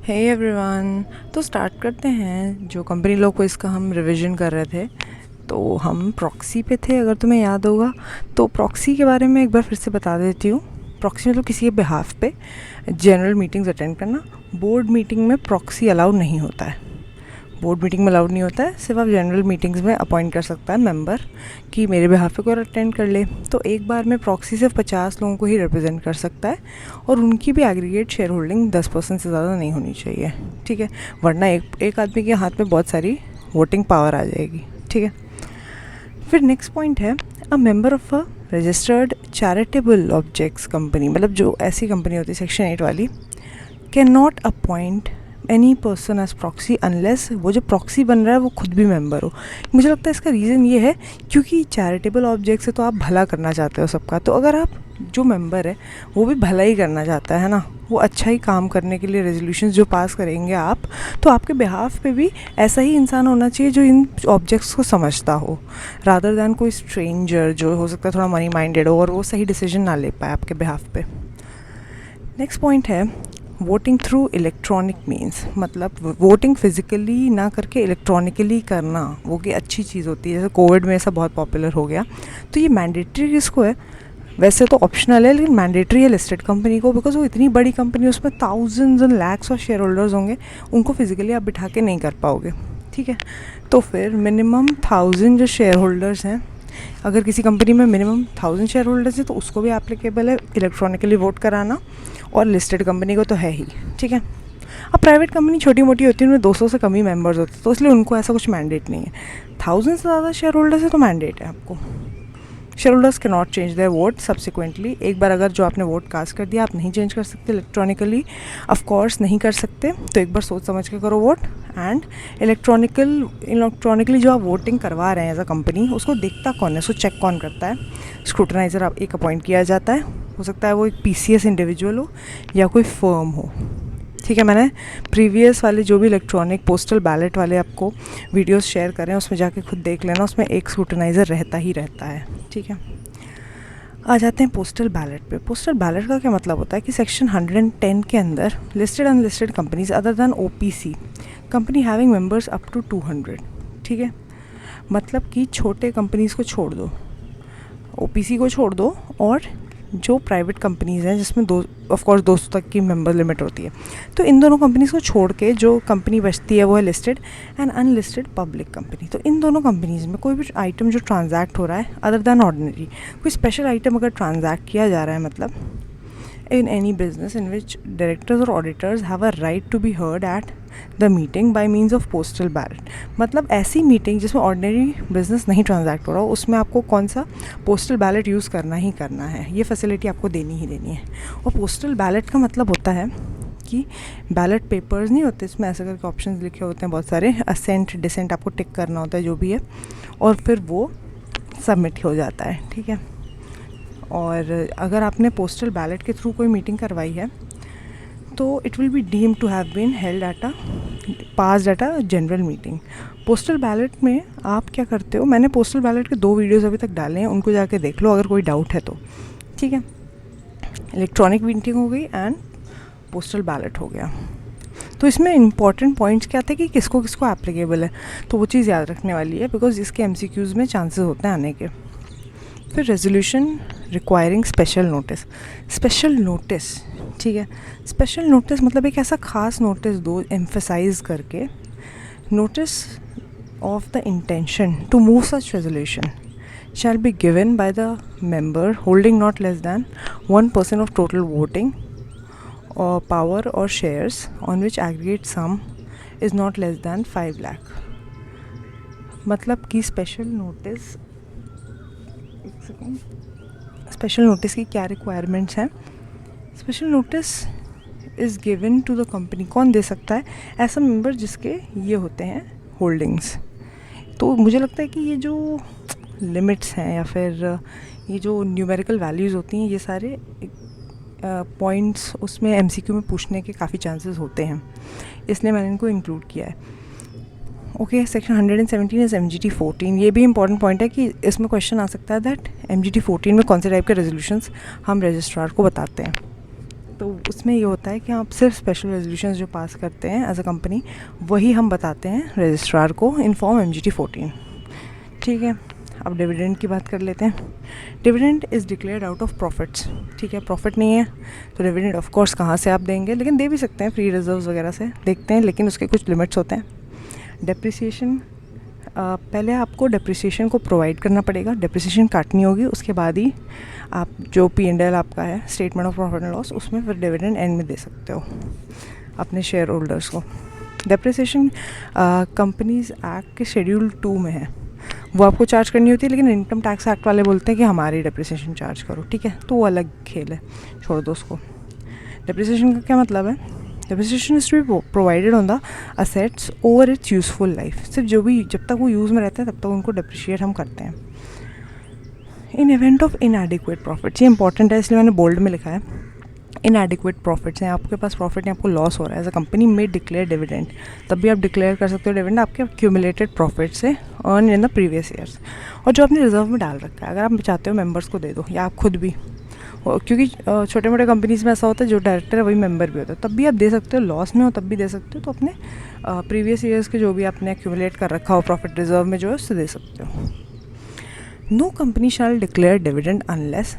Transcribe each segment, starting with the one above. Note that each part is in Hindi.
Hey everyone. तो स्टार्ट करते हैं। जो कंपनी लोग को इसका हम रिवीजन कर रहे थे, तो हम प्रॉक्सी पे थे, अगर तुम्हें याद होगा। तो प्रॉक्सी के बारे में एक बार फिर से बता देती हूँ। प्रॉक्सी मतलब किसी के बिहाफ पे जनरल मीटिंग्स अटेंड करना। बोर्ड मीटिंग में प्रॉक्सी अलाउड नहीं होता है। बोर्ड मीटिंग में अलाउड नहीं होता है, सिर्फ आप जनरल मीटिंग्स में अपॉइंट कर सकता है मेंबर कि मेरे बिहाफ पे कोई अटेंड कर ले। तो एक बार में प्रॉक्सी सिर्फ 50 लोगों को ही रिप्रेजेंट कर सकता है, और उनकी भी एग्रीगेट शेयर होल्डिंग 10% से ज़्यादा नहीं होनी चाहिए, ठीक है। वरना एक आदमी के हाथ में बहुत सारी वोटिंग पावर आ जाएगी, ठीक है। फिर नेक्स्ट पॉइंट है a member of a registered charitable objects company, मतलब जो ऐसी कंपनी होती है सेक्शन 8 वाली, can not appoint any person as proxy unless वो जो प्रॉक्सी बन रहा है वो खुद भी मेंबर हो। मुझे लगता है इसका रीज़न ये है क्योंकि चैरिटेबल ऑब्जेक्ट से तो आप भला करना चाहते हो सबका, तो अगर आप जो मेंबर है वो भी भला ही करना चाहता है ना, वो अच्छा ही काम करने के लिए रेजोल्यूशंस जो पास करेंगे आप, तो आपके बिहाफ पे भी ऐसा ही इंसान होना चाहिए जो इन ऑब्जेक्ट्स को समझता हो, रादर दैन कोई स्ट्रेंजर जो हो सकता है थोड़ा मनी माइंडेड हो और वो सही डिसीजन ना ले पाए आपके बिहाफ पे। नेक्स्ट पॉइंट है वोटिंग थ्रू इलेक्ट्रॉनिक मीन्स, मतलब वोटिंग फिजिकली ना करके इलेक्ट्रॉनिकली करना, वो की अच्छी चीज़ होती है। जैसे कोविड में ऐसा बहुत पॉपुलर हो गया। तो ये मैंडेटरी किसको है? वैसे तो ऑप्शनल है, लेकिन मैंडेटरी है लिस्टेड कंपनी को, बिकॉज वो इतनी बड़ी कंपनी, उसमें thousands and lakhs of share holders होंगे, उनको फिजिकली आप बिठा के नहीं कर पाओगे, ठीक है। तो फिर मिनिमम 1000 जो शेयर होल्डर्स हैं, अगर किसी कंपनी में मिनिमम 1000 शेयर होल्डर्स हैं तो उसको भी एप्लीकेबल है इलेक्ट्रॉनिकली वोट कराना, और लिस्टेड कंपनी को तो है ही, ठीक है। अब प्राइवेट कंपनी छोटी मोटी होती है, उनमें 200 से कम ही मेंबर्स होते हैं, तो इसलिए उनको ऐसा कुछ मैंडेट नहीं है। 1000 से ज़्यादा शेयर होल्डर्स है तो मैंडेट है आपको। शेयर होल्डर्स के not change their vote subsequently. एक बार अगर जो आपने वोट कास्ट कर दिया आप नहीं चेंज कर सकते इलेक्ट्रॉनिकली, ऑफ कोर्स नहीं कर सकते, तो एक बार सोच समझ के करो वोट। एंड इलेक्ट्रॉनिकली जो आप वोटिंग करवा रहे हैं एज अ कंपनी, उसको देखता कौन है, उसको चेक कौन करता है? स्क्रूटनाइज़र आप एक अपॉइंट किया जाता है, हो सकता है वो एक पीसीएस इंडिविजुअल हो या कोई फर्म हो, ठीक है। मैंने प्रीवियस वाले जो भी इलेक्ट्रॉनिक पोस्टल बैलेट वाले आपको वीडियोस शेयर करें, उसमें जाके खुद देख लेना, उसमें एक स्क्रूटनाइज़र रहता ही रहता है, ठीक है। आ जाते हैं पोस्टल बैलेट पे। पोस्टल बैलेट का क्या मतलब होता है कि सेक्शन 110 के अंदर listed unlisted companies other than OPC company having members up to 200, ठीक है। मतलब कि छोटे कंपनीज़ को छोड़ दो, ओपीसी को छोड़ दो, और जो प्राइवेट कंपनीज़ हैं जिसमें ऑफ कोर्स 200 तक की मेंबर लिमिट होती है, तो इन दोनों कंपनीज़ को छोड़ के जो कंपनी बचती है वो है listed and unlisted public company. तो इन दोनों कंपनीज़ में कोई भी आइटम जो ट्रांजैक्ट हो रहा है अदर दैन ऑर्डिनरी, कोई स्पेशल आइटम अगर ट्रांजैक्ट किया जा रहा है, मतलब in any business in which directors or auditors have a right to be heard at the meeting by means of postal ballot, मतलब ऐसी मीटिंग जिसमें ऑर्डिनरी बिजनेस नहीं ट्रांजैक्ट हो रहा हो, उसमें आपको कौन सा पोस्टल बैलेट यूज़ करना ही करना है, ये फैसिलिटी आपको देनी ही देनी है। और पोस्टल बैलेट का मतलब होता है कि बैलेट पेपर्स नहीं होते, इसमें ऐसे करके ऑप्शंस लिखे होते हैं बहुत सारे, असेंट डिसेंट आपको टिक करना होता है जो भी है, और फिर वो सबमिट हो जाता है, ठीक है। और अगर आपने पोस्टल बैलेट के थ्रू कोई मीटिंग करवाई है तो it will be deemed to have been held at a passed at a general meeting. Postal ballot में आप क्या करते हो, मैंने पोस्टल बैलेट के 2 वीडियोस अभी तक डाले हैं, उनको जाके देख लो अगर कोई डाउट है तो, ठीक है। इलेक्ट्रॉनिक मीटिंग हो गई एंड पोस्टल बैलेट हो गया। तो इसमें इंपॉर्टेंट पॉइंट्स क्या थे कि किसको किसको एप्लीकेबल है, तो वो चीज़ याद रखने वाली है, बिकॉज इसके एमसीक्यूज़ में चांसेस होते हैं आने के। फिर resolution requiring special notice. Special notice, ठीक है। स्पेशल नोटिस मतलब एक ऐसा खास नोटिस दो एम्फेसाइज करके, notice of the intention to move such resolution shall be given by the member holding not less than 1% of total voting or power or shares on which aggregate sum is not less than 5 lakh। मतलब कि स्पेशल नोटिस की क्या रिक्वायरमेंट्स हैं। Special notice is given to the company, कौन दे सकता है? ऐसा मेंबर जिसके ये होते हैं होल्डिंग्स। तो मुझे लगता है कि ये जो लिमिट्स हैं या फिर ये जो न्यूमेरिकल वैल्यूज़ होती हैं, ये सारे पॉइंट्स उसमें एमसीक्यू में पूछने के काफ़ी चांसेस होते हैं, इसलिए मैंने इनको इंक्लूड किया है। Okay, section 117 is MGT 14। ये भी इंपॉर्टेंट पॉइंट है कि इसमें क्वेश्चन आ सकता है दैट MGT 14 में कौन से टाइप के रेजोल्यूशंस हम रजिस्ट्रार को बताते हैं। तो उसमें ये होता है कि आप सिर्फ स्पेशल रेजोल्यूशंस जो पास करते हैं एज अ कंपनी वही हम बताते हैं रजिस्ट्रार को इन फॉर्म MGT 14। ठीक है, अब डिविडेंड की बात कर लेते हैं। Dividend is declared out of profits. ठीक है, प्रॉफिट नहीं है तो डिविडेंड ऑफ कोर्स कहाँ से आप देंगे, लेकिन दे भी सकते हैं फ्री रिजर्व्स वगैरह से, देखते हैं, लेकिन उसके कुछ लिमिट्स होते हैं। डेप्रिसिएशन, पहले आपको डेप्रिसिएशन को प्रोवाइड करना पड़ेगा, डेप्रिसिएशन काटनी होगी, उसके बाद ही आप जो P&L आपका है statement of profit and loss, उसमें फिर डिविडेंड एंड में दे सकते हो अपने शेयर होल्डर्स को। डेप्रिसिएशन कंपनीज एक्ट के शेड्यूल 2 में है, वो आपको चार्ज करनी होती है, लेकिन इनकम टैक्स एक्ट वाले बोलते हैं कि हमारी डेप्रिसिएशन चार्ज करो। ठीक है, तो वो अलग खेल है, छोड़ दो उसको। डेप्रिसिएशन का क्या मतलब है? Depreciation is to be provided on the assets over its useful life. सिर्फ जब तक वो यूज़ में रहते हैं तब तक उनको डेप्रिशिएट हम करते हैं। इन इवेंट ऑफ इनएडिक्वेट प्रॉफिट्स, ये इंपॉर्टेंट है इसलिए मैंने बोल्ड में लिखा है। इनएडिक्वेट प्रॉफिट्स हैं, आपके पास प्रॉफिट नहीं, आपको लॉस हो रहा है, एज अ कंपनी में डिक्लेयर डिविडेंड, तब भी आप डिक्लेयर कर सकते हो डिविडेंड आपके एक्यूमुलेटेड प्रॉफिट से earn in the previous years, और जो आपने रिजर्व में डाल रखा है। अगर आप चाहते हो मेंबर्स को दे दो या आप खुद भी, क्योंकि छोटे मोटे कंपनीज में ऐसा होता है जो डायरेक्टर है वही मेंबर भी होता है, तब भी आप दे सकते हो, लॉस में हो तब भी दे सकते हो, तो अपने प्रीवियस ईयर्स के जो भी आपने एक्यूमुलेट कर रखा हो प्रॉफिट रिजर्व में जो है उससे दे सकते हो। No company shall declare dividend unless,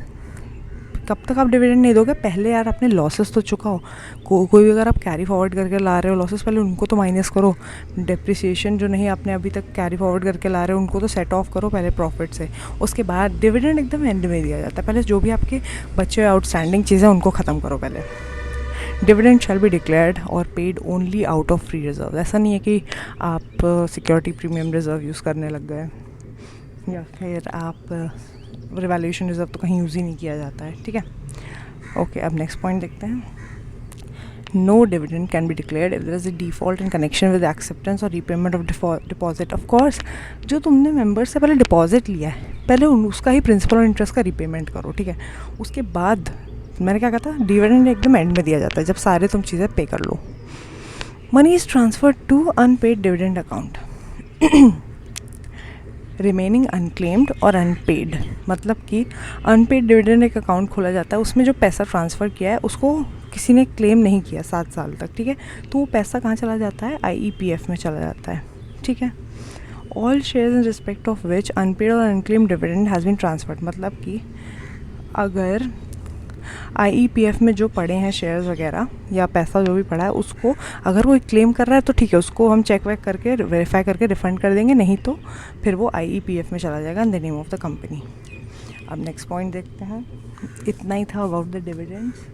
कब तक आप डिविडेंड नहीं दोगे, पहले यार अपने लॉसेस तो चुकाओ। कोई भी अगर आप कैरी फॉरवर्ड करके ला रहे हो लॉसेस, पहले उनको तो माइनस करो। डेप्रिसिएशन जो नहीं आपने अभी तक कैरी फॉरवर्ड करके ला रहे हो उनको तो सेट ऑफ करो पहले प्रॉफिट से, उसके बाद डिविडेंड एकदम एंड में दिया जाता है। पहले जो भी आपके बचे आउटस्टैंडिंग चीज़ें उनको ख़त्म करो पहले। डिविडेंड शैल बी डिक्लेयर्ड और paid only out of free reserve. ऐसा नहीं है कि आप सिक्योरिटी प्रीमियम रिजर्व यूज़ करने लग गए या फिर आप रिवैल्यूएशन रिजर्व तो कहीं यूज़ ही नहीं किया जाता है। ठीक है, ओके, अब नेक्स्ट पॉइंट देखते हैं। No dividend can be declared if there is a default in connection with acceptance और repayment of deposit. Of course, जो तुमने मेंबर से पहले डिपॉजिट लिया है पहले उसका ही प्रिंसिपल और इंटरेस्ट का रीपेमेंट करो। ठीक है, उसके बाद मैंने क्या कहा था, डिविडेंड एकदम एंड में दिया जाता है जब सारे तुम चीज़ें पे कर लो। Money is transferred to unpaid dividend account remaining unclaimed और अनपेड, मतलब कि अनपेड डिविडेंड एक अकाउंट खोला जाता है, उसमें जो पैसा ट्रांसफ़र किया है उसको किसी ने क्लेम नहीं किया 7 साल तक। ठीक है, तो वो पैसा कहाँ चला जाता है, IEPF में चला जाता है। ठीक है, all shares in respect of which unpaid और unclaimed dividend has been transferred, मतलब कि अगर IEPF में जो पड़े हैं शेयर्स वगैरह या पैसा जो भी पड़ा है उसको अगर वो क्लेम कर रहा है तो ठीक है, उसको हम चेक वेक करके वेरीफाई करके रिफ़ंड कर देंगे, नहीं तो फिर वो IEPF में चला जाएगा in the name of the company. अब नेक्स्ट पॉइंट देखते हैं, इतना ही था अबाउट द डिविडेंड्स।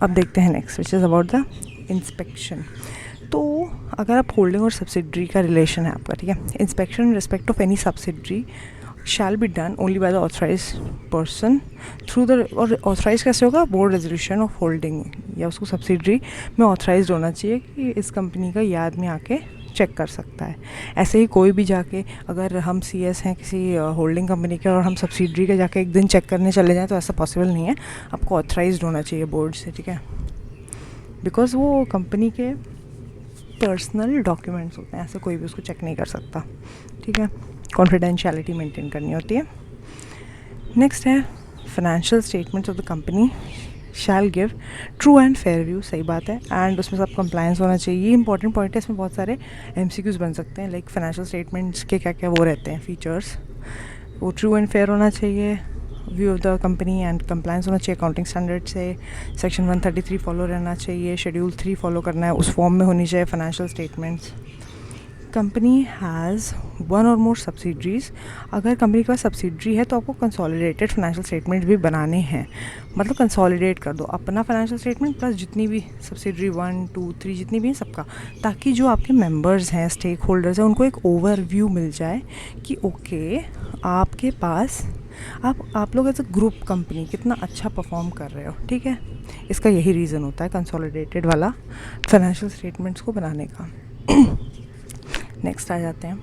अब देखते हैं next which is about the inspection. तो अगर आप होल्डिंग और सब्सिडरी का रिलेशन है आपका, ठीक है, inspection in respect of any subsidiary shall be done only by the authorized person through the, और ऑथराइज कैसे होगा, बोर्ड रेजोल्यूशन ऑफ होल्डिंग, या उसको सब्सिडरी में ऑथराइज होना चाहिए कि इस कंपनी का ये आदमी आके चेक कर सकता है। ऐसे ही कोई भी जाके, अगर हम CS हैं किसी होल्डिंग कंपनी के और हम सब्सिडरी के जाके एक दिन चेक करने चले जाएँ तो ऐसा पॉसिबल नहीं है, आपको ऑथराइज होना चाहिए बोर्ड से। ठीक है, बिकॉज वो कंपनी के पर्सनल डॉक्यूमेंट्स होते हैं, ऐसे कोई भी उसको चेक नहीं कर सकता। ठीक है, कॉन्फिडेंशियलिटी मेंटेन करनी होती है। नेक्स्ट है financial statements of the company shall give true and fair view, सही बात है, एंड उसमें सब कंप्लायंस होना चाहिए। ये इंपॉर्टेंट पॉइंट है, इसमें बहुत सारे MCQs बन सकते हैं, लाइक फाइनेंशियल स्टेटमेंट्स के क्या क्या वो रहते हैं फीचर्स, वो ट्रू एंड फेयर होना चाहिए, view of the company and compliance होना चाहिए अकाउंटिंग स्टैंडर्ड से, सेक्शन 133 फॉलो रहना चाहिए, शेड्यूल 3 फॉलो करना है, उस फॉर्म में होनी चाहिए फाइनेंशियल स्टेटमेंट्स। कंपनी हैज़ 1 और मोर सब्सिडरीज, अगर कंपनी के पास सब्सिडरी है तो आपको कंसोलिडेटेड फाइनेंशियल स्टेटमेंट भी बनाने हैं, मतलब कंसोलिडेट कर दो अपना फाइनेंशियल स्टेटमेंट प्लस जितनी भी सब्सिडरी 1, 2, 3 जितनी भी हैं सबका, ताकि जो आपके मेंबर्स हैं, स्टेक होल्डर्स हैं, उनको एक ओवरव्यू मिल जाए कि ओके आपके पास आप लोग एज अ ग्रुप कंपनी कितना अच्छा परफॉर्म कर रहे हो। ठीक है, इसका यही रीज़न होता है कंसोलिडेटेड वाला फाइनेंशियल स्टेटमेंट्स को बनाने का। नेक्स्ट आ जाते हैं,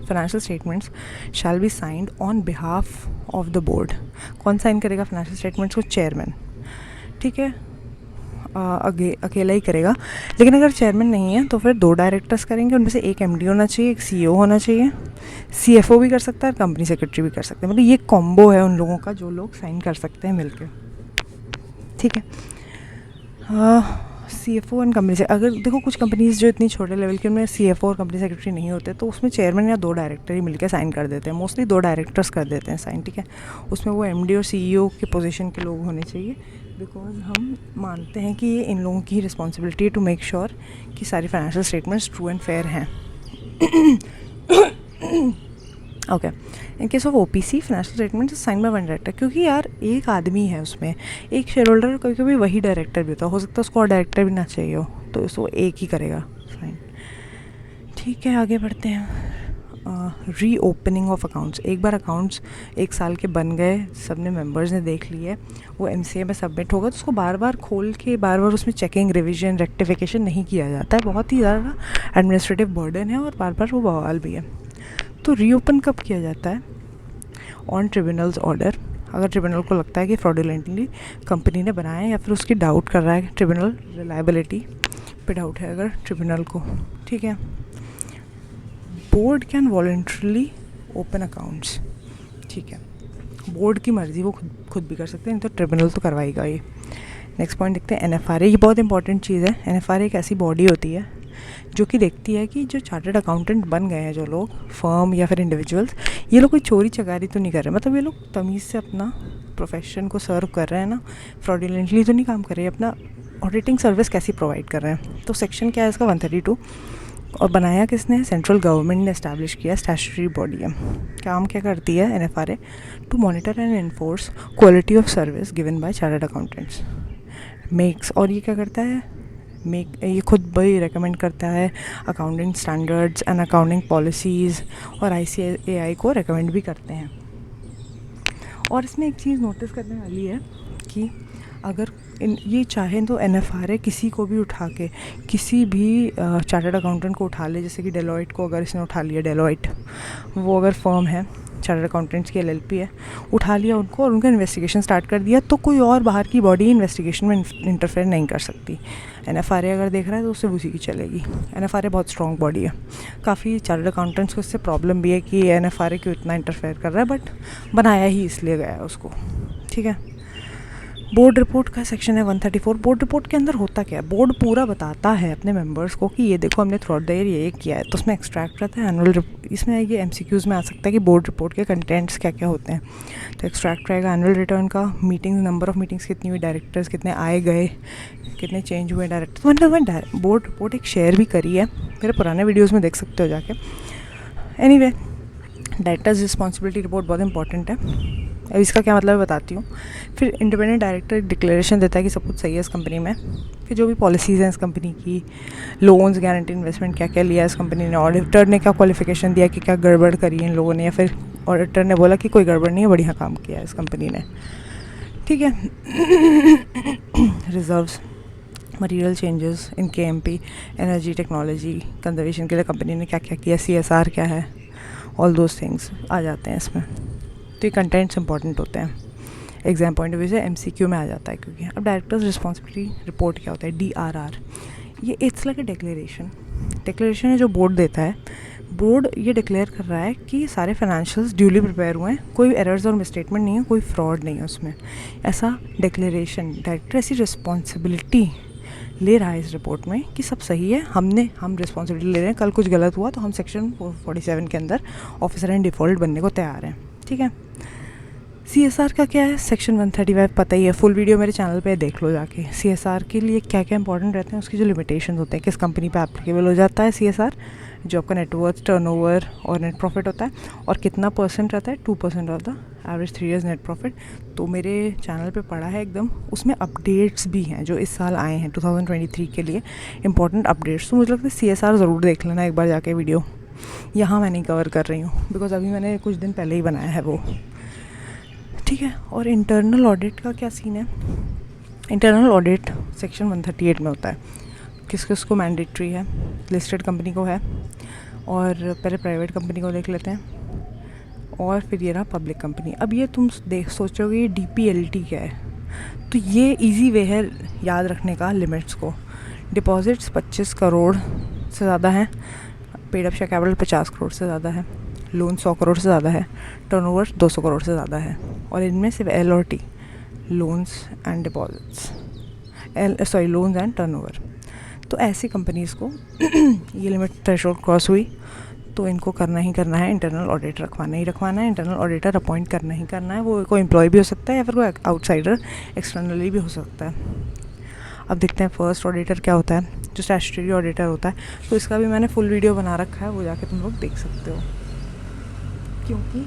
financial statements shall be signed on behalf of the board. कौन साइन करेगा फाइनेंशियल स्टेटमेंट्स को, चेयरमैन। ठीक है, अकेला ही करेगा, लेकिन अगर चेयरमैन नहीं है तो फिर 2 डायरेक्टर्स करेंगे, उनमें से एक MD होना चाहिए, एक CEO होना चाहिए, CFO भी कर सकता है और कंपनी सेक्रेटरी भी कर सकते हैं, मतलब ये कॉम्बो है उन लोगों का जो लोग साइन कर सकते हैं मिलकर। ठीक है, CFO एंड कंपनी से, अगर देखो कुछ कंपनीज जो इतनी छोटे लेवल की उनमें CFO और कंपनी सेक्रेटरी नहीं होते, तो उसमें चेयरमैन या 2 डायरेक्टर ही मिलकर साइन कर देते हैं, मोस्टली 2 डायरेक्टर्स कर देते हैं साइन, ठीक है। उसमें वो MD और CEO के पोजीशन के लोग होने चाहिए, बिकॉज हम मानते हैं कि ये इन लोगों की रिस्पॉन्सिबिलिटी है टू मेक श्योर कि सारी financial statements true and fair हैं। Okay, in case of OPC financial statement sign by 1 director, क्योंकि यार एक आदमी है उसमें, एक शेयर होल्डर, कभी कभी वही डायरेक्टर भी होता है, हो सकता है उसको और डायरेक्टर भी ना चाहिए हो, तो उसको एक ही करेगा साइन। ठीक है, आगे बढ़ते हैं। रीओपनिंग ऑफ अकाउंट्स, एक बार अकाउंट्स 1 साल के बन गए, सब ने मेम्बर्स ने देख लिए, वो MCA में सबमिट होगा, तो उसको बार बार खोल के बार बार उसमें चेकिंग, रिविजन, रेक्टिफिकेशन नहीं किया जाता है, बहुत ही ज़्यादा एडमिनिस्ट्रेटिव बर्डन है और बार बार वो बवाल भी है। तो रीओपन कब किया जाता है? ऑन ट्रिब्यूनल्स ऑर्डर, अगर ट्रिब्यूनल को लगता है कि फ्रॉडुलेंटली कंपनी ने बनाया है या फिर उसकी डाउट कर रहा है, ट्रिब्यूनल रिलायबिलिटी पे डाउट है अगर ट्रिब्यूनल को, ठीक है। Board can voluntarily open accounts, ठीक है, बोर्ड की मर्ज़ी, वो खुद भी कर सकते हैं, नहीं तो ट्रिब्यूनल तो करवाएगा ये। नेक्स्ट पॉइंट देखते हैं NFRA, ये बहुत इंपॉर्टेंट चीज़ है। NFRA एक ऐसी बॉडी होती है जो कि देखती है कि जो चार्टर्ड अकाउंटेंट बन गए हैं, जो लोग फर्म या फिर इंडिविजुअल्स, ये लोग कोई चोरी चकारी तो नहीं कर रहे, मतलब ये लोग तमीज़ से अपना प्रोफेशन को सर्व कर रहे हैं ना, फ्रॉडुलेंटली तो नहीं काम कर रहे हैं, अपना ऑडिटिंग सर्विस कैसी प्रोवाइड कर रहे हैं। तो सेक्शन क्या है इसका? 132, और बनाया किसने? सेंट्रल गवर्नमेंट ने एस्टैब्लिश किया, स्टैट्यूटरी बॉडी है। काम क्या करती है NFRA? To monitor and enforce quality of service given by chartered accountants, मेक्स, और ये क्या करता है? ये खुद भी रेकमेंड करता है accounting standards and accounting policies, और ICAI को रेकमेंड भी करते हैं। और इसमें एक चीज़ नोटिस करने वाली है कि अगर ये चाहें तो NFRA किसी को भी उठा के, किसी भी चार्टर्ड अकाउंटेंट को उठा ले, जैसे कि डेलॉइट को अगर इसने उठा लिया, डेलॉइट वो अगर फर्म है, चार्टर्ड अकाउंटेंट्स की LLP है, उठा लिया उनको और उनका इन्वेस्टिगेशन स्टार्ट कर दिया, तो कोई और बाहर की बॉडी इन्वेस्टिगेशन में इंटरफेयर नहीं कर सकती। NFRA अगर देख रहा है तो उससे उसी की चलेगी। NFRA बहुत स्ट्रॉन्ग बॉडी है, काफ़ी चार्टर्ड अकाउंटेंट्स को इससे प्रॉब्लम भी है कि NFRA क्यों इतना इंटरफेयर कर रहा है, बट बनाया ही इसलिए गया है उसको, ठीक है। बोर्ड रिपोर्ट का सेक्शन है 134। बोर्ड रिपोर्ट के अंदर होता क्या है? बोर्ड पूरा बताता है अपने मेंबर्स को कि ये देखो हमने थ्रू आउट द ईयर ये किया है, तो उसमें एक्सट्रैक्ट रहता है एनुअल, इसमें ये MCQs में आ सकता है कि बोर्ड रिपोर्ट के कंटेंट्स क्या क्या होते हैं। तो एक्सट्रैक्ट रहेगा एनुअल रिटर्न का, मीटिंग्स, नंबर ऑफ मीटिंग्स कितनी हुई, डायरेक्टर्स कितने आए गए, कितने चेंज हुए डायरेक्टर, तो मतलब मैं बोर्ड रिपोर्ट एक शेयर भी करी है, मेरे पुराने वीडियोज़ में देख सकते हो जाके। एनीवे, डायरेक्टर्स रिस्पॉन्सिबिलिटी रिपोर्ट बहुत इंपॉर्टेंट है। अब इसका क्या मतलब है बताती हूँ। फिर इंडिपेंडेंट डायरेक्टर एक डिक्लेरेशन देता है कि सब कुछ सही है इस कंपनी में, फिर जो भी पॉलिसीज़ हैं इस कंपनी की, लोन्स, गारंटी, इन्वेस्टमेंट क्या क्या लिया इस कंपनी ने, ऑडिटर ने क्या क्वालिफिकेशन दिया कि क्या गड़बड़ करी इन लोगों ने, या फिर ऑडिटर ने बोला कि कोई गड़बड़ नहीं है, बढ़िया काम किया है इस कंपनी ने, ठीक है। Reserves, material changes in KMP, energy technology conservation के लिए कंपनी ने क्या क्या किया, CSR क्या है, ऑल दोज थिंग्स आ जाते हैं इसमें। तो ये कंटेंट्स इंपॉर्टेंट होते हैं, एग्जाम पॉइंट ऑफ व्यू से MCQ में आ जाता है। क्योंकि अब डायरेक्टर्स रिस्पॉन्सिबिलिटी रिपोर्ट क्या होता है? DRR, ये इट्स लाइक ए डिक्लेरेशन है जो बोर्ड देता है। बोर्ड ये डिक्लेयर कर रहा है कि सारे फाइनेंशियल्स ड्यूली प्रिपेयर हुए हैं, कोई एरर्स और मिसस्टेटमेंट नहीं है, कोई फ्रॉड नहीं है उसमें, ऐसा डिक्लेरेशन। डायरेक्टर ऐसी रिस्पॉन्सिबिलिटी ले रहा है इस रिपोर्ट में कि सब सही है, हम रिस्पॉन्सिबिलिटी ले रहे हैं, कल कुछ गलत हुआ तो हम सेक्शन 47 के अंदर ऑफिसर एंड डिफ़ॉल्ट बनने को तैयार हैं, ठीक है। CSR का क्या है? सेक्शन 135 पता ही है, फुल वीडियो मेरे चैनल पे देख लो जाके। CSR के लिए क्या क्या इंपॉर्टेंट रहते हैं, उसकी जो लिमिटेशन होते हैं, किस कंपनी पे एप्लीकेबल हो जाता है CSR, जो आपका नेटवर्थ, टर्नओवर और नेट प्रॉफिट होता है, और कितना परसेंट रहता है? 2% of the average 3 years net profit. तो मेरे चैनल पे पड़ा है एकदम, उसमें अपडेट्स भी हैं जो इस साल आए हैं 2023 के लिए, इंपॉर्टेंट अपडेट्स। तो मुझे लगता है CSR ज़रूर देख लेना एक बार जाके वीडियो, यहाँ मैं नहीं कवर कर रही हूँ बिकॉज अभी मैंने कुछ दिन पहले ही बनाया है वो, ठीक है। और इंटरनल ऑडिट का क्या सीन है? इंटरनल ऑडिट सेक्शन 138 में होता है, किस किस को मैंडेटरी है? लिस्टेड कंपनी को है, और पहले प्राइवेट कंपनी को देख लेते हैं, और फिर ये रहा पब्लिक कंपनी। अब ये तुम सोचोगे ये DPLT क्या है, तो ये इजी वे है याद रखने का लिमिट्स को। डिपॉजिट्स 25 करोड़ से ज़्यादा हैं, paid up share capital 50 crore से ज़्यादा है, लोन 100 करोड़ से ज़्यादा है, टर्नओवर 200 करोड़ से ज़्यादा है, और इनमें सिर्फ L और T, loans and deposits. Loans and turnover. तो ऐसी कंपनीज़ को ये लिमिट थ्रेशोल्ड क्रॉस हुई तो इनको करना ही करना है, इंटरनल ऑडिट रखवाना ही रखवाना है, इंटरनल ऑडिटर अपॉइंट करना ही करना है। वो कोई एम्प्लॉय भी हो सकता है या फिर कोई आउटसाइडर एक्सटर्नली भी हो सकता है। अब देखते हैं फर्स्ट ऑडिटर क्या होता है, जो स्टैट्यूटरी ऑडिटर होता है। तो इसका भी मैंने फुल वीडियो बना रखा है, वो जाके तुम लोग देख सकते हो, क्योंकि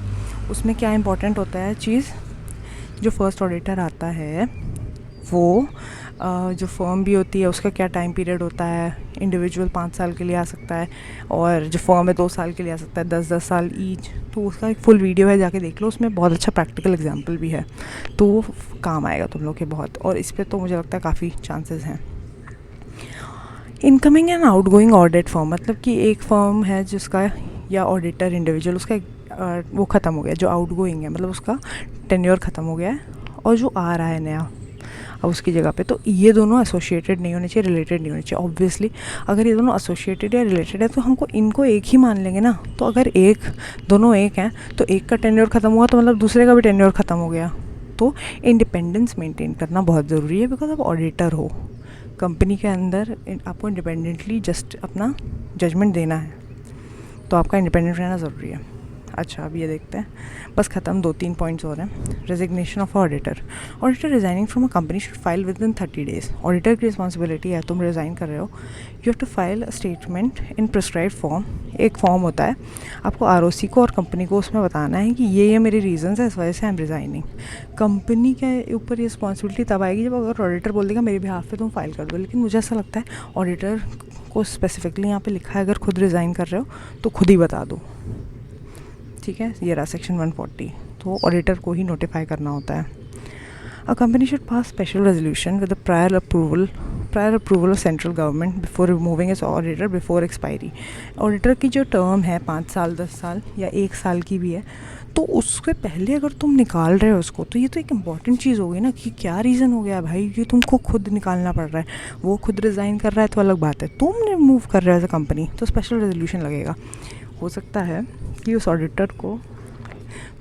उसमें क्या इंपॉर्टेंट होता है चीज़। जो फर्स्ट ऑडिटर आता है वो जो फर्म भी होती है उसका क्या टाइम पीरियड होता है। इंडिविजुअल 5 साल के लिए आ सकता है और जो फर्म है 2 साल के लिए आ सकता है, 10-10 साल ईच। तो उसका एक फुल वीडियो है, जाके देख लो, उसमें बहुत अच्छा प्रैक्टिकल एग्जांपल भी है, तो वो काम आएगा तुम लोग के बहुत। और इस पर तो मुझे लगता है काफ़ी चांसेस हैं। Incoming and outgoing audit firm, मतलब कि एक फर्म है जिसका या ऑडिटर इंडिविजुअल उसका वो ख़त्म हो गया, जो आउटगोइंग है मतलब उसका टेन्योर ख़त्म हो गया है, और जो आ रहा है नया अब उसकी जगह पे। तो ये दोनों एसोसिएटेड नहीं होने चाहिए, रिलेटेड नहीं होने चाहिए। ऑब्वियसली अगर ये दोनों एसोसिएटेड या रिलेटेड है तो हमको इनको एक ही मान लेंगे ना। तो अगर दोनों एक हैं तो एक का टेन्योर ख़त्म हुआ तो मतलब दूसरे का भी टेन्योर ख़त्म हो गया। तो इंडिपेंडेंस मेंटेन करना बहुत ज़रूरी है, बिकॉज आप ऑडिटर हो कंपनी के अंदर, आपको इंडिपेंडेंटली जस्ट अपना जजमेंट देना है, तो आपका इंडिपेंडेंट रहना ज़रूरी है। अच्छा, अब ये देखते हैं, बस ख़त्म, 2-3 पॉइंट्स और हैं। Resignation of auditor resigning from a company should file with in 30 days. Auditor की रिस्पॉन्सिबिलिटी है, तुम रिज़ाइन कर रहे हो, you have to file statement in prescribed form. एक फॉर्म होता है, आपको आरओसी को और कंपनी को उसमें बताना है कि ये मेरे रीजंस है, इस वजह से आई एम रिज़ाइनिंग। कंपनी के ऊपर ये रिस्पॉन्सिबिलिटी तब आएगी जब अगर ऑडिटर बोल देगा मेरे बिहाफ पे तुम फाइल कर दो। लेकिन मुझे ऐसा लगता है ऑडिटर को स्पेसिफिकली यहाँ पे लिखा है, अगर खुद रिज़ाइन कर रहे हो तो खुद ही बता दो, ठीक है। ये रहा सेक्शन 140, तो ऑडिटर को ही नोटिफाई करना होता है। अ company should pass special resolution with prior approval of central government before removing it's auditor before expiry. Auditor की जो टर्म है 5 साल, 10 साल या 1 साल की भी है, तो उससे पहले अगर तुम निकाल रहे हो उसको, तो ये तो एक इम्पॉर्टेंट चीज़ होगी ना कि क्या रीज़न हो गया भाई कि तुमको खुद निकालना पड़ रहा है। वो खुद रिज़ाइन कर रहा है तो अलग बात है, तुम रिमूव कर रहे हो एज अ कंपनी, तो स्पेशल रेजोल्यूशन लगेगा। हो सकता है कि उस ऑडिटर को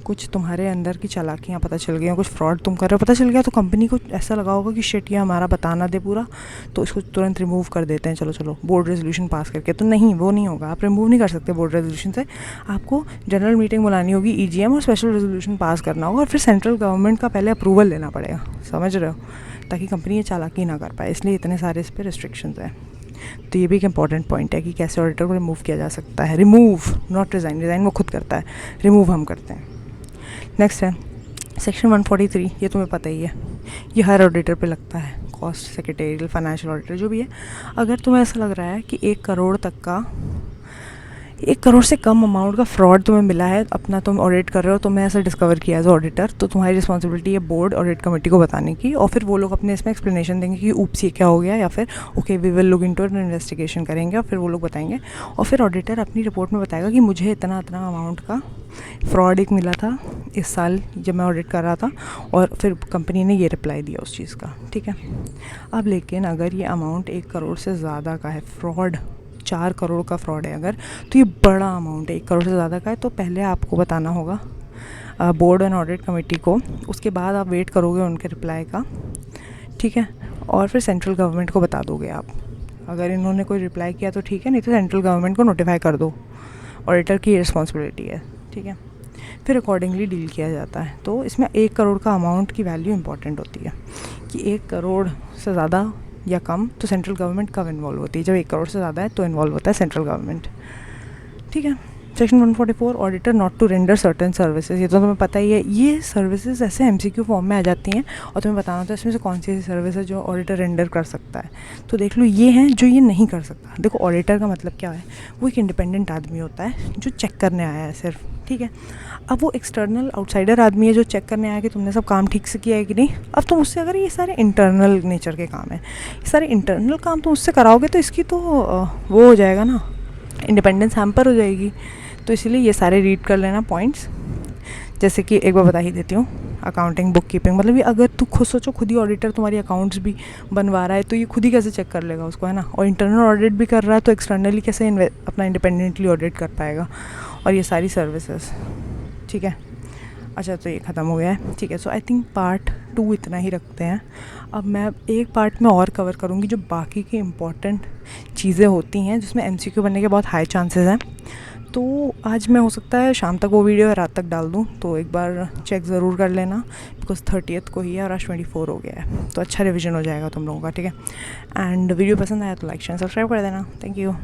कुछ तुम्हारे अंदर की चालाकियाँ पता चल गई, कुछ फ्रॉड तुम कर रहे हो पता चल गया, तो कंपनी को ऐसा लगा होगा कि शिट ये हमारा बताना दे पूरा, तो इसको तुरंत रिमूव कर देते हैं, चलो बोर्ड रेजोल्यूशन पास करके। तो नहीं, वो नहीं होगा, आप रिमूव नहीं कर सकते बोर्ड रेजोल्यूशन से। आपको जनरल मीटिंग बुलानी होगी, ईजीएम, और स्पेशल रेजोल्यूशन पास करना होगा, और फिर सेंट्रल गवर्नमेंट का पहले अप्रूवल लेना पड़ेगा, समझ रहे हो, ताकि कंपनी ये चालाकी ना कर पाए। इसलिए इतने सारे इस पर रिस्ट्रिक्शंस हैं। तो ये भी एक इंपॉर्टेंट पॉइंट है कि कैसे ऑडिटर को रिमूव किया जा सकता है। रिमूव, नॉट रिज़ाइन, रिज़ाइन वो खुद करता है, रिमूव हम करते हैं। नेक्स्ट है सेक्शन 143, ये तुम्हें पता ही है, ये हर ऑडिटर पे लगता है, कॉस्ट, सेक्रेटेरियल, फाइनेंशियल ऑडिटर जो भी है। अगर तुम्हें ऐसा लग रहा है कि 1 करोड़ तक का, 1 करोड़ से कम अमाउंट का फ्रॉड तुम्हें मिला है, अपना तुम ऑडिट कर रहे हो, तुम्हें ऐसा डिस्कवर किया एज ऑडिटर, तो तुम्हारी रिस्पॉन्सिबिलिटी है बोर्ड ऑडिट कमेटी को बताने की, और फिर वो लोग अपने इसमें एक्सप्लेनेशन देंगे कि ऊप्स ये क्या हो गया, या फिर okay we will look into it, investigation करेंगे, और फिर वो लोग बताएंगे। और फिर ऑडिटर अपनी रिपोर्ट में बताएगा कि मुझे इतना अमाउंट का फ्रॉड एक मिला था इस साल जब मैं ऑडिट कर रहा था, और फिर कंपनी ने ये रिप्लाई दिया उस चीज़ का, ठीक है। अब लेकिन अगर ये अमाउंट 1 करोड़ से ज़्यादा का है, फ्रॉड 4 करोड़ का फ्रॉड है अगर, तो ये बड़ा अमाउंट है, 1 करोड़ से ज़्यादा का है, तो पहले आपको बताना होगा बोर्ड एंड ऑडिट कमेटी को, उसके बाद आप वेट करोगे उनके रिप्लाई का, ठीक है, और फिर सेंट्रल गवर्नमेंट को बता दोगे आप। अगर इन्होंने कोई रिप्लाई किया तो ठीक है, नहीं तो सेंट्रल गवर्नमेंट को नोटिफाई कर दो, ऑडिटर की रिस्पॉन्सिबिलिटी है, ठीक है। फिर अकॉर्डिंगली डील किया जाता है। तो इसमें 1 करोड़ का अमाउंट की वैल्यू इंपॉर्टेंट होती है कि 1 करोड़ से ज़्यादा या कम तो सेंट्रल गवर्नमेंट कब इन्वॉल्व होती है, जब 1 करोड़ से ज़्यादा है तो इन्वॉल्व होता है सेंट्रल गवर्नमेंट, ठीक है। Section 144, auditor not to render certain services, ये तो तुम्हें पता ही है। ये सर्विसेज ऐसे एमसीक्यू फॉर्म में आ जाती हैं और तुम्हें बताना होता है इसमें से कौन सी ऐसी सर्विस है जो ऑडिटर रेंडर कर सकता है। तो देख लो, ये हैं जो ये नहीं कर सकता। देखो, ऑडिटर का मतलब क्या है, वो एक इंडिपेंडेंट आदमी होता है जो चेक करने आया है सिर्फ, ठीक है। अब वो एक्सटर्नल आउटसाइडर आदमी है जो चेक करने आया कि तुमने सब काम ठीक से किया है कि नहीं। अब तुम उससे, अगर ये सारे इंटरनल नेचर के काम है, ये सारे इंटरनल काम तुम उससे कराओगे तो इसकी तो वो हो जाएगा ना, इंडिपेंडेंस हैम्पर हो जाएगी। तो इसलिए ये सारे रीड कर लेना पॉइंट्स। जैसे कि एक बार बता ही देती हूँ, अकाउंटिंग, बुक कीपिंग, मतलब ये अगर तू खुद सोचो, खुद ही ऑडिटर तुम्हारी अकाउंट्स भी बनवा रहा है तो ये खुद ही कैसे चेक कर लेगा उसको, है ना। और इंटरनल ऑडिट भी कर रहा है तो एक्सटर्नली कैसे अपना इंडिपेंडेंटली ऑडिट कर पाएगा। और ये सारी सर्विसेज, ठीक है। अच्छा तो ये ख़त्म हो गया है, ठीक है। सो आई थिंक पार्ट 2 इतना ही रखते हैं। अब मैं एक पार्ट में और कवर करूँगी जो बाकी की इम्पॉर्टेंट चीज़ें होती हैं जिसमें MCQ बनने के बहुत हाई चांसेस हैं। तो आज मैं हो सकता है शाम तक वो वीडियो रात तक डाल दूँ, तो एक बार चेक ज़रूर कर लेना, बिकॉज 30th को ही है और आज 24 हो गया है, तो अच्छा रिवीजन हो जाएगा तुम लोगों का, ठीक है। एंड वीडियो पसंद आया तो लाइक शेयर सब्सक्राइब कर देना। Thank you.